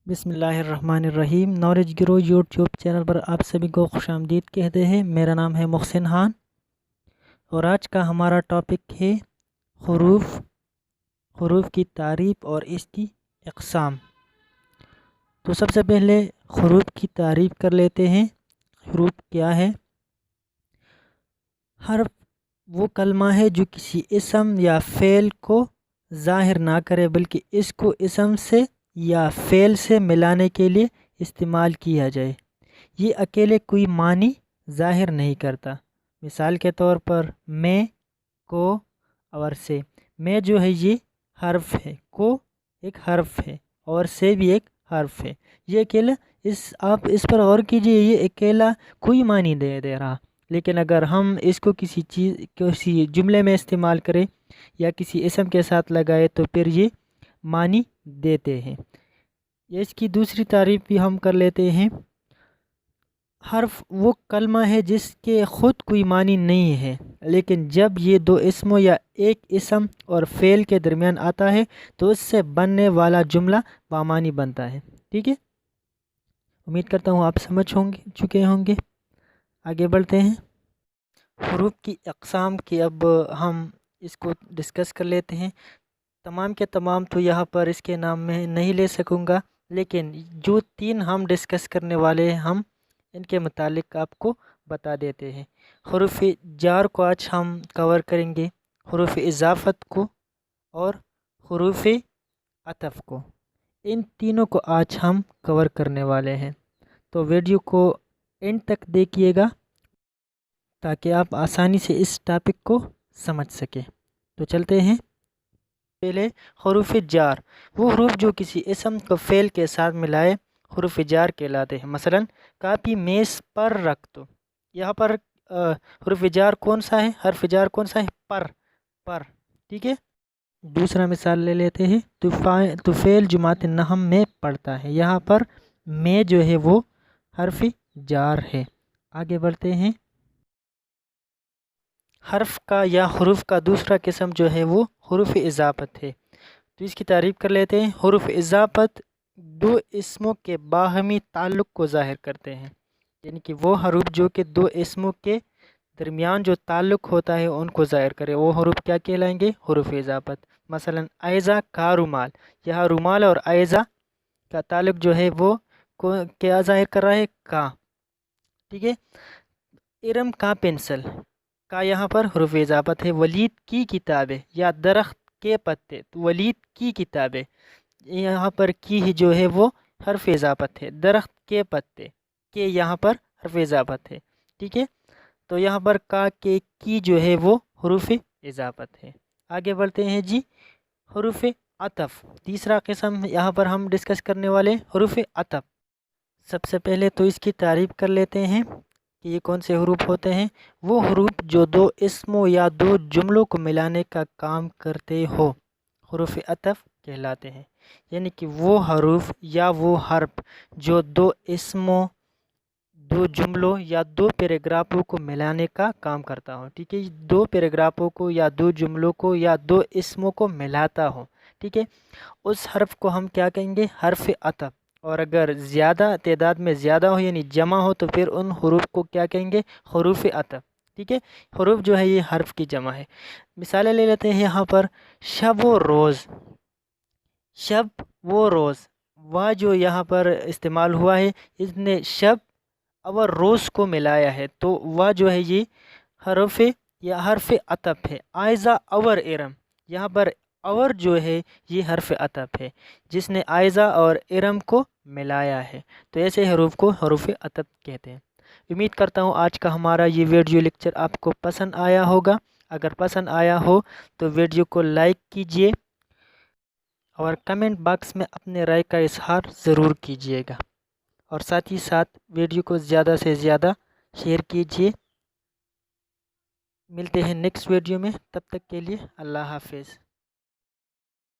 بسم اللہ الرحمن الرحیم۔ نالج گرو یوٹیوب چینل پر آپ سبھی کو خوش آمدید کہتے ہیں۔ میرا نام ہے محسن خان اور آج کا ہمارا ٹاپک ہے حروف کی تعریف اور اس کی اقسام۔ تو سب سے پہلے حروف کی تعریف کر لیتے ہیں۔ حروف کیا ہے؟ حرف وہ کلمہ ہے جو کسی اسم یا فعل کو ظاہر نہ کرے بلکہ اس کو اسم سے یا فعل سے ملانے کے لیے استعمال کیا جائے۔ یہ اکیلے کوئی معنی ظاہر نہیں کرتا۔ مثال کے طور پر میں، کو اور سے۔ میں جو ہے یہ حرف ہے، کو ایک حرف ہے اور سے بھی ایک حرف ہے۔ یہ اکیلا آپ اس پر غور کیجئے، یہ اکیلا کوئی معنی دے رہا، لیکن اگر ہم اس کو کسی جملے میں استعمال کریں یا کسی اسم کے ساتھ لگائے تو پھر یہ معنی دیتے ہیں۔ اس کی دوسری تعریف بھی ہم کر لیتے ہیں۔ حرف وہ کلمہ ہے جس کے خود کوئی معنی نہیں ہے، لیکن جب یہ دو اسموں یا ایک اسم اور فعل کے درمیان آتا ہے تو اس سے بننے والا جملہ بامعنی بنتا ہے۔ ٹھیک ہے، امید کرتا ہوں آپ سمجھ چکے ہوں گے۔ آگے بڑھتے ہیں۔ حروف کی اقسام کی اب ہم اس کو ڈسکس کر لیتے ہیں۔ تمام کے تمام تو یہاں پر اس کے نام میں نہیں لے سکوں گا، لیکن جو تین ہم ڈسکس کرنے والے ہیں ہم ان کے متعلق آپ کو بتا دیتے ہیں۔ حروف جار کو آج ہم کور کریں گے، حروف اضافت کو اور حروف عطف کو۔ ان تینوں کو آج ہم کور کرنے والے ہیں، تو ویڈیو کو اینڈ تک دیکھیے گا تاکہ آپ آسانی سے اس ٹاپک کو سمجھ سکیں۔ تو چلتے ہیں۔ پہلے حروف جار، وہ حروف جو کسی اسم کو فعل کے ساتھ ملائے حروف جار کہلاتے ہیں۔ مثلا کاپی میز پر رکھ دو، یہاں پر حروف جار کون سا ہے؟ حرف جار کون سا ہے؟ پر۔ ٹھیک ہے، دوسرا مثال لے لیتے ہیں۔ طفیل جماعت نحم میں پڑھتا ہے، یہاں پر میں جو ہے وہ حرف جار ہے۔ آگے بڑھتے ہیں۔ حرف کا یا حروف کا دوسرا قسم جو ہے وہ حروف اضافت ہے، تو اس کی تعریف کر لیتے ہیں۔ حروف اضافت دو اسموں کے باہمی تعلق کو ظاہر کرتے ہیں، یعنی کہ وہ حروف جو کہ دو اسموں کے درمیان جو تعلق ہوتا ہے ان کو ظاہر کرے، وہ حروف کیا کہلائیں گے؟ حروف اضافت۔ مثلا ایزا کا رومال، یہاں رومال اور ایزا کا تعلق جو ہے وہ کیا ظاہر کر رہا ہے؟ کا۔ ٹھیک ہے، ارم کا پنسل، کا یہاں پر حروف اضافت ہے۔ ولید کی کتابیں یا درخت کے پتے، تو ولید کی کتابیں، یہاں پر کی جو ہے وہ حرف اضافت ہے۔ درخت کے پتے کے یہاں پر حرف اضافت ہے۔ ٹھیک ہے، تو یہاں پر کا کے کی جو ہے وہ حروف اضافت ہے۔ آگے بڑھتے ہیں جی۔ حروف عطف، تیسرا قسم یہاں پر ہم ڈسکس کرنے والے حروف عطف۔ سب سے پہلے تو اس کی تعریف کر لیتے ہیں کہ یہ کون سے حروف ہوتے ہیں۔ وہ حروف جو دو اسموں یا دو جملوں کو ملانے کا کام کرتے ہو حروف عطف کہلاتے ہیں، یعنی کہ وہ حروف یا وہ حرف جو دو اسموں، دو جملوں یا دو پیراگرافوں کو ملانے کا کام کرتا ہو۔ ٹھیک ہے، دو پیراگرافوں کو یا دو جملوں کو یا دو اسموں کو ملاتا ہو۔ ٹھیک ہے، اس حرف کو ہم کیا کہیں گے؟ حرف عطف۔ اور اگر زیادہ تعداد میں زیادہ ہو یعنی جمع ہو تو پھر ان حروف کو کیا کہیں گے؟ حروف عطف۔ ٹھیک ہے، حروف جو ہے یہ حرف کی جمع ہے۔ مثالیں لے لیتے ہیں یہاں پر۔ شب و روز، شب و روز، وہ جو یہاں پر استعمال ہوا ہے اس نے شب اور روز کو ملایا ہے، تو وہ جو ہے یہ حرف یا حرف عطف ہے۔ آئزہ اور ارم، یہاں پر اور جو ہے یہ حرف عطف ہے جس نے آئزہ اور ارم کو ملایا ہے، تو ایسے حروف کو حروف عطف کہتے ہیں۔ امید کرتا ہوں آج کا ہمارا یہ ویڈیو لیکچر آپ کو پسند آیا ہوگا۔ اگر پسند آیا ہو تو ویڈیو کو لائک کیجئے اور کمنٹ باکس میں اپنے رائے کا اظہار ضرور کیجئے گا، اور ساتھ ہی ساتھ ویڈیو کو زیادہ سے زیادہ شیئر کیجئے۔ ملتے ہیں نیکسٹ ویڈیو میں، تب تک کے لیے اللہ حافظ۔